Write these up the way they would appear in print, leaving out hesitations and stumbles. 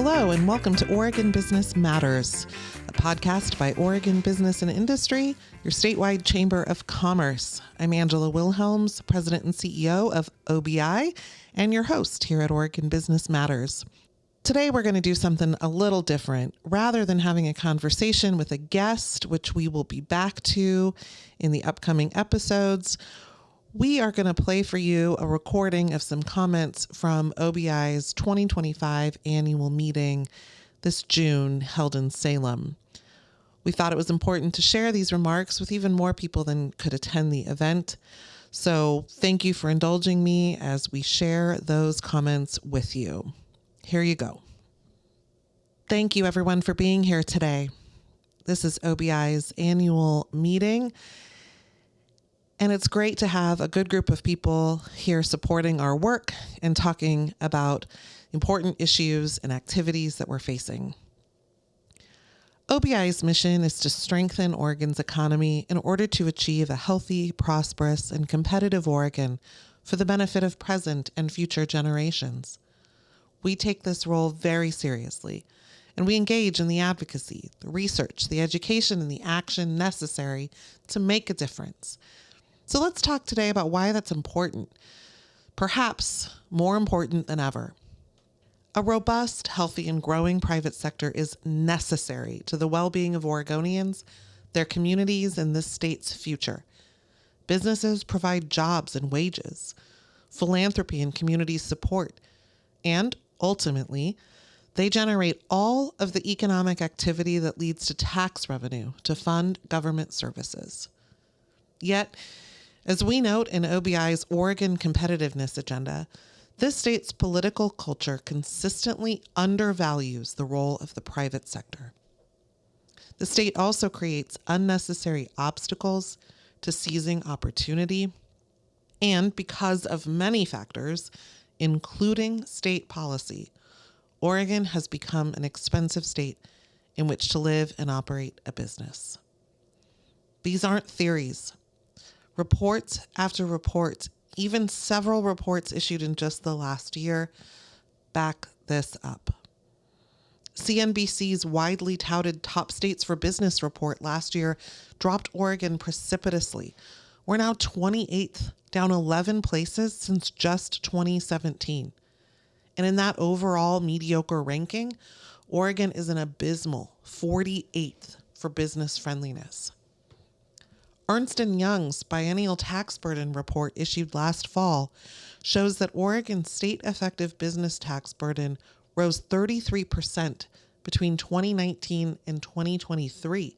Hello, and welcome to Oregon Business Matters, a podcast by Oregon Business and Industry, your statewide Chamber of Commerce. I'm Angela Wilhelms, President and CEO of OBI, and your host here at Oregon Business Matters. Today, we're going to do something a little different. Rather than having a conversation with a guest, which we will be back to in the upcoming episodes, we are going to play for you a recording of some comments from OBI's 2025 annual meeting this June held in Salem. We thought it was important to share these remarks with even more people than could attend the event. So thank you for indulging me as we share those comments with you. Here you go. Thank you everyone for being here today. This is OBI's annual meeting. And it's great to have a good group of people here supporting our work and talking about important issues and activities that we're facing. OBI's mission is to strengthen Oregon's economy in order to achieve a healthy, prosperous, and competitive Oregon for the benefit of present and future generations. We take this role very seriously, and we engage in the advocacy, the research, the education, and the action necessary to make a difference. So let's talk today about why that's important, perhaps more important than ever. A robust, healthy, and growing private sector is necessary to the well-being of Oregonians, their communities, and this state's future. Businesses provide jobs and wages, philanthropy and community support, and ultimately, they generate all of the economic activity that leads to tax revenue to fund government services. Yet, as we note in OBI's Oregon competitiveness agenda, this state's political culture consistently undervalues the role of the private sector. The state also creates unnecessary obstacles to seizing opportunity, and because of many factors, including state policy, Oregon has become an expensive state in which to live and operate a business. These aren't theories. Reports after reports, even several reports issued in just the last year, back this up. CNBC's widely touted Top States for Business report last year dropped Oregon precipitously. We're now 28th, down 11 places since just 2017. And in that overall mediocre ranking, Oregon is an abysmal 48th for business friendliness. Ernst & Young's biennial tax burden report issued last fall shows that Oregon's state effective business tax burden rose 33% between 2019 and 2023.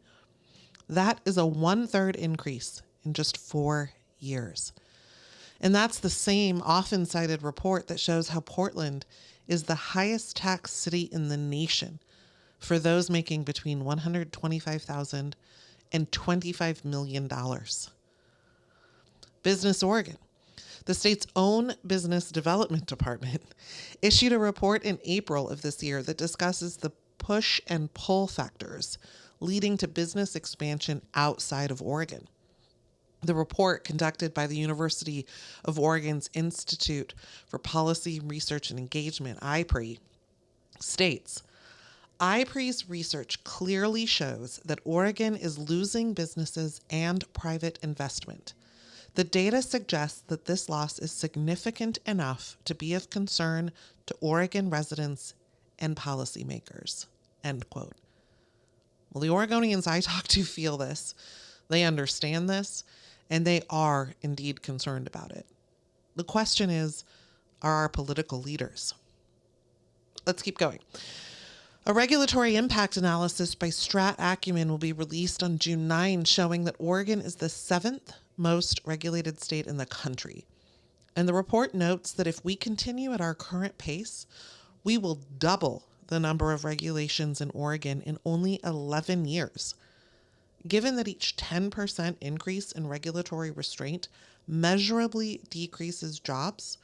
That is a 1/3 increase in just 4 years. And that's the same often cited report that shows how Portland is the highest tax city in the nation for those making between $125,000 and $25 million. Business Oregon, the state's own business development department, issued a report in April of this year that discusses the push and pull factors leading to business expansion outside of Oregon. The report, conducted by the University of Oregon's Institute for Policy, Research, and Engagement, IPRE, states, IPRE's research clearly shows that Oregon is losing businesses and private investment. The data suggests that this loss is significant enough to be of concern to Oregon residents and policymakers, end quote. Well, the Oregonians I talk to feel this, they understand this, and they are indeed concerned about it. The question is, are our political leaders? Let's keep going. A regulatory impact analysis by Strat Acumen will be released on June 9, showing that Oregon is the 7th most regulated state in the country. And the report notes that if we continue at our current pace, we will double the number of regulations in Oregon in only 11 years. Given that each 10% increase in regulatory restraint measurably decreases jobs,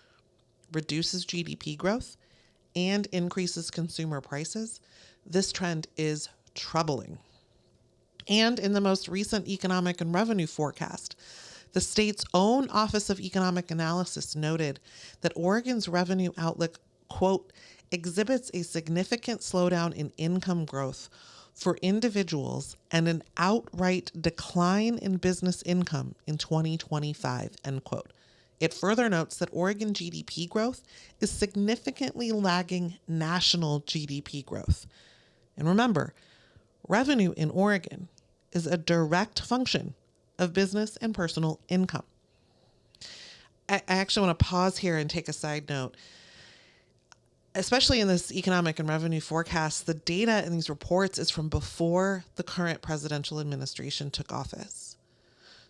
reduces GDP growth, and increases consumer prices, this trend is troubling. And in the most recent economic and revenue forecast, the state's own Office of Economic Analysis noted that Oregon's revenue outlook, quote, exhibits a significant slowdown in income growth for individuals and an outright decline in business income in 2025, end quote. It further notes that Oregon GDP growth is significantly lagging national GDP growth. And remember, revenue in Oregon is a direct function of business and personal income. I actually want to pause here and take a side note. Especially in this economic and revenue forecast, the data in these reports is from before the current presidential administration took office.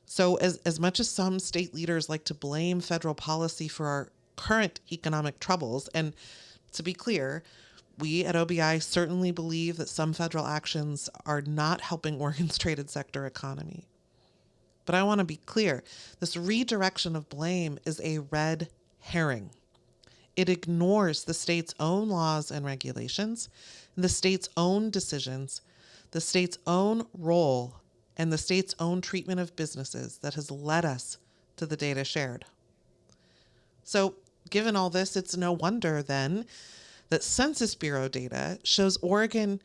So as much as some state leaders like to blame federal policy for our current economic troubles, and to be clear, we at OBI certainly believe that some federal actions are not helping Oregon's traded sector economy. But I want to be clear, this redirection of blame is a red herring. It ignores the state's own laws and regulations, the state's own decisions, the state's own role, and the state's own treatment of businesses that has led us to the data shared. So, given all this, it's no wonder then that Census Bureau data shows Oregon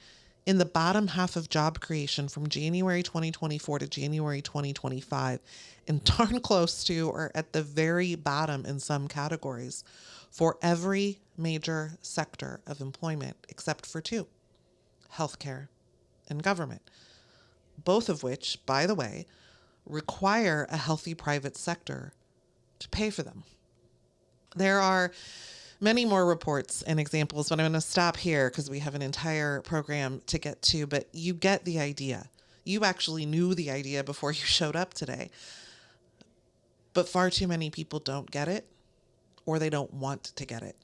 in the bottom half of job creation from January 2024 to January 2025, and darn close to or at the very bottom in some categories for every major sector of employment except for two, healthcare and government, both of which, by the way, require a healthy private sector to pay for them. There are many more reports and examples, but I'm going to stop here because we have an entire program to get to, but you get the idea. You actually knew the idea before you showed up today. But far too many people don't get it, or they don't want to get it.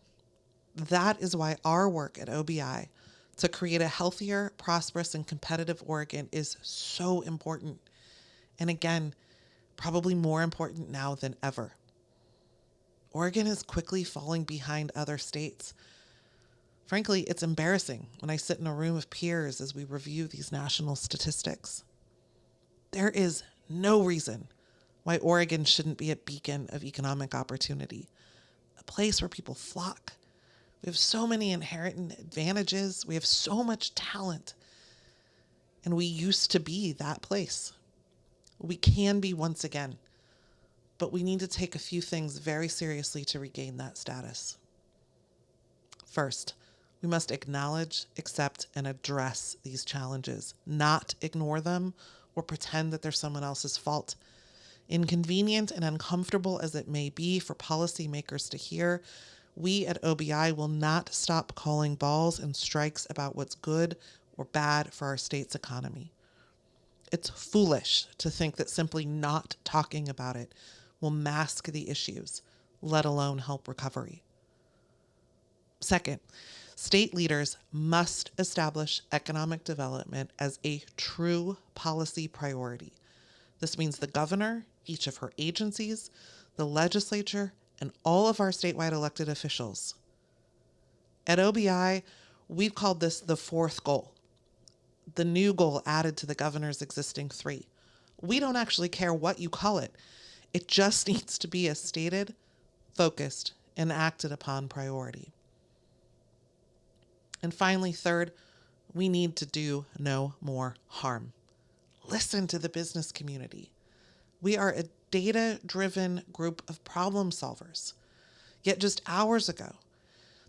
That is why our work at OBI to create a healthier, prosperous, and competitive Oregon is so important. And again, probably more important now than ever. Oregon is quickly falling behind other states. Frankly, it's embarrassing when I sit in a room of peers as we review these national statistics. There is no reason why Oregon shouldn't be a beacon of economic opportunity, a place where people flock. We have so many inherent advantages. We have so much talent. And we used to be that place. We can be once again. But we need to take a few things very seriously to regain that status. First, we must acknowledge, accept, and address these challenges, not ignore them or pretend that they're someone else's fault. Inconvenient and uncomfortable as it may be for policymakers to hear, we at OBI will not stop calling balls and strikes about what's good or bad for our state's economy. It's foolish to think that simply not talking about it will mask the issues, let alone help recovery. Second, state leaders must establish economic development as a true policy priority. This means the governor, each of her agencies, the legislature, and all of our statewide elected officials. At OBI, we've called this the fourth goal, the new goal added to the governor's existing three. We don't actually care what you call it. It just needs to be a stated, focused, and acted upon priority. And finally, third, we need to do no more harm. Listen to the business community. We are a data-driven group of problem solvers. Yet just hours ago,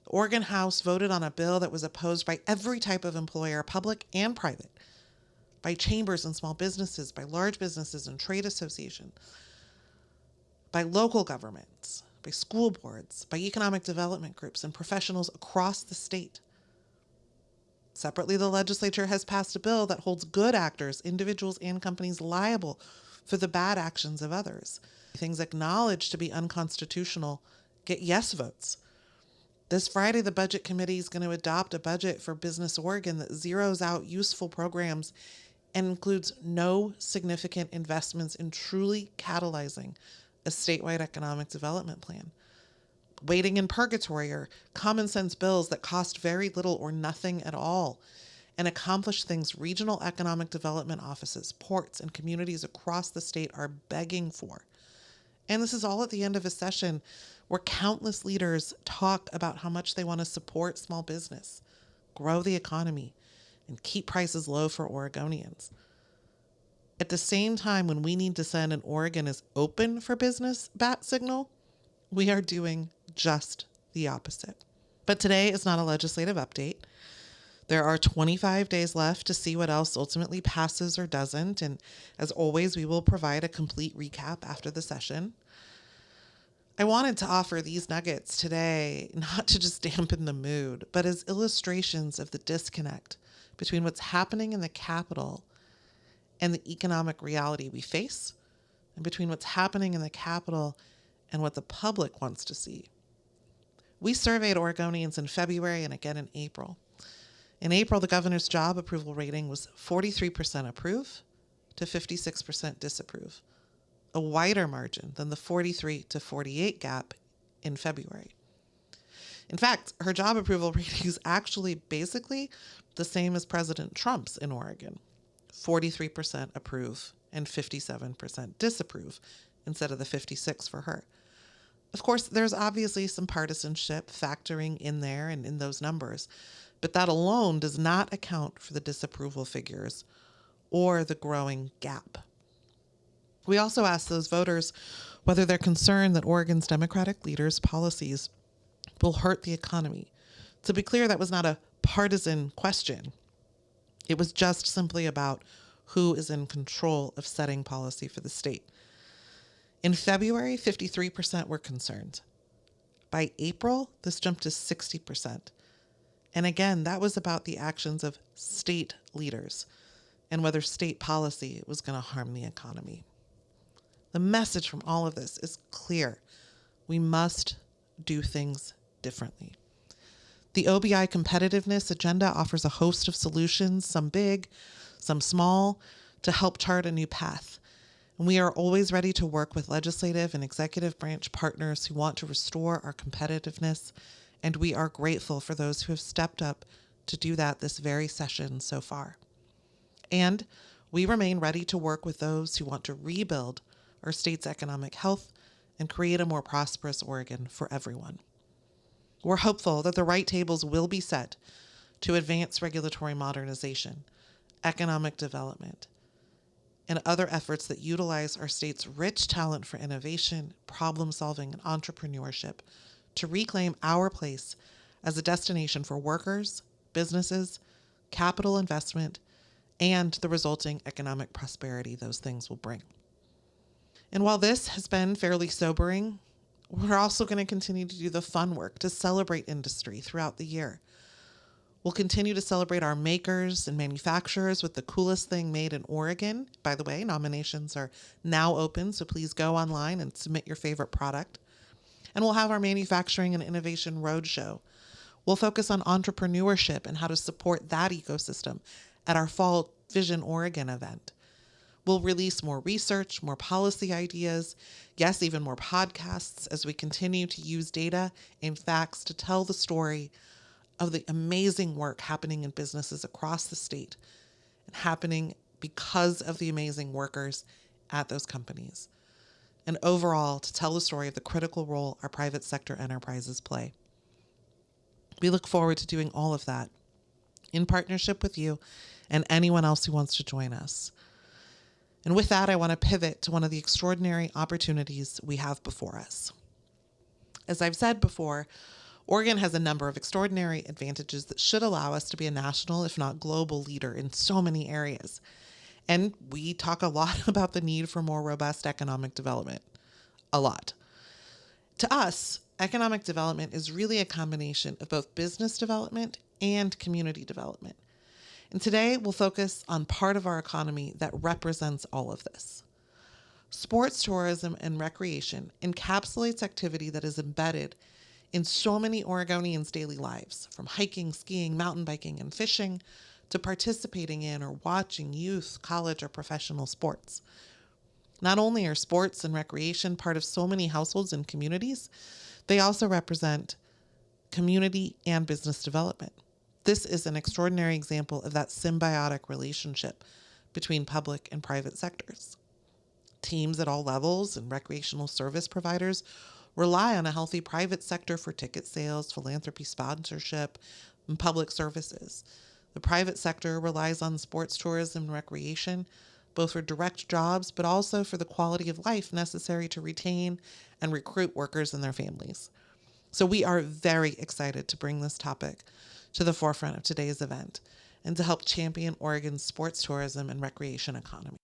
the Oregon House voted on a bill that was opposed by every type of employer, public and private, by chambers and small businesses, by large businesses and trade associations, by local governments, by school boards, by economic development groups and professionals across the state. Separately, the legislature has passed a bill that holds good actors, individuals, and companies liable for the bad actions of others. Things acknowledged to be unconstitutional get yes votes. This Friday, the Budget Committee is going to adopt a budget for Business Oregon that zeroes out useful programs and includes no significant investments in truly catalyzing a statewide economic development plan. Waiting in purgatory are common sense bills that cost very little or nothing at all and accomplish things regional economic development offices, ports, and communities across the state are begging for. And this is all at the end of a session where countless leaders talk about how much they want to support small business, grow the economy, and keep prices low for Oregonians. At the same time, when we need to send an Oregon is open for business bat signal, we are doing just the opposite. But today is not a legislative update. There are 25 days left to see what else ultimately passes or doesn't. And as always, we will provide a complete recap after the session. I wanted to offer these nuggets today, not to just dampen the mood, but as illustrations of the disconnect between what's happening in the Capitol and the economic reality we face, and between what's happening in the Capitol and what the public wants to see. We surveyed Oregonians in February and again in April. In April, the governor's job approval rating was 43% approve to 56% disapprove, a wider margin than the 43 to 48 gap in February. In fact, her job approval rating is actually basically the same as President Trump's in Oregon, 43% approve and 57% disapprove instead of the 56 for her. Of course, there's obviously some partisanship factoring in there and in those numbers, but that alone does not account for the disapproval figures or the growing gap. We also asked those voters whether they're concerned that Oregon's Democratic leaders' policies will hurt the economy. To be clear, that was not a partisan question. It was just simply about who is in control of setting policy for the state. In February, 53% were concerned. By April, this jumped to 60%. And again, that was about the actions of state leaders and whether state policy was going to harm the economy. The message from all of this is clear. We must do things differently. The OBI competitiveness agenda offers a host of solutions, some big, some small, to help chart a new path. And we are always ready to work with legislative and executive branch partners who want to restore our competitiveness, and we are grateful for those who have stepped up to do that this very session so far. And we remain ready to work with those who want to rebuild our state's economic health and create a more prosperous Oregon for everyone. We're hopeful that the right tables will be set to advance regulatory modernization, economic development, and other efforts that utilize our state's rich talent for innovation, problem solving, and entrepreneurship to reclaim our place as a destination for workers, businesses, capital investment, and the resulting economic prosperity those things will bring. And while this has been fairly sobering, we're also going to continue to do the fun work to celebrate industry throughout the year. We'll continue to celebrate our makers and manufacturers with the coolest thing made in Oregon. By the way, nominations are now open, so please go online and submit your favorite product. And we'll have our Manufacturing and Innovation Roadshow. We'll focus on entrepreneurship and how to support that ecosystem at our Fall Vision Oregon event. We'll release more research, more policy ideas, yes, even more podcasts as we continue to use data and facts to tell the story of the amazing work happening in businesses across the state and happening because of the amazing workers at those companies. And overall, to tell the story of the critical role our private sector enterprises play. We look forward to doing all of that in partnership with you and anyone else who wants to join us. And with that, I want to pivot to one of the extraordinary opportunities we have before us. As I've said before, Oregon has a number of extraordinary advantages that should allow us to be a national, if not global, leader in so many areas. And we talk a lot about the need for more robust economic development. A lot. To us, economic development is really a combination of both business development and community development. And today we'll focus on part of our economy that represents all of this. Sports tourism and recreation encapsulates activity that is embedded in so many Oregonians' daily lives, from hiking, skiing, mountain biking, and fishing, to participating in or watching youth, college, or professional sports. Not only are sports and recreation part of so many households and communities, they also represent community and business development. This is an extraordinary example of that symbiotic relationship between public and private sectors. Teams at all levels and recreational service providers rely on a healthy private sector for ticket sales, philanthropy, sponsorship, and public services. The private sector relies on sports tourism and recreation, both for direct jobs, but also for the quality of life necessary to retain and recruit workers and their families. So we are very excited to bring this topic to the forefront of today's event and to help champion Oregon's sports tourism and recreation economy.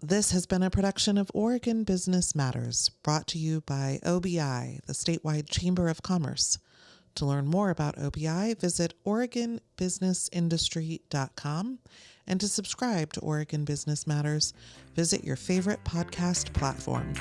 This has been a production of Oregon Business Matters, brought to you by OBI, the statewide Chamber of Commerce. To learn more about OBI, visit OregonBusinessIndustry.com, and to subscribe to Oregon Business Matters, visit your favorite podcast platform.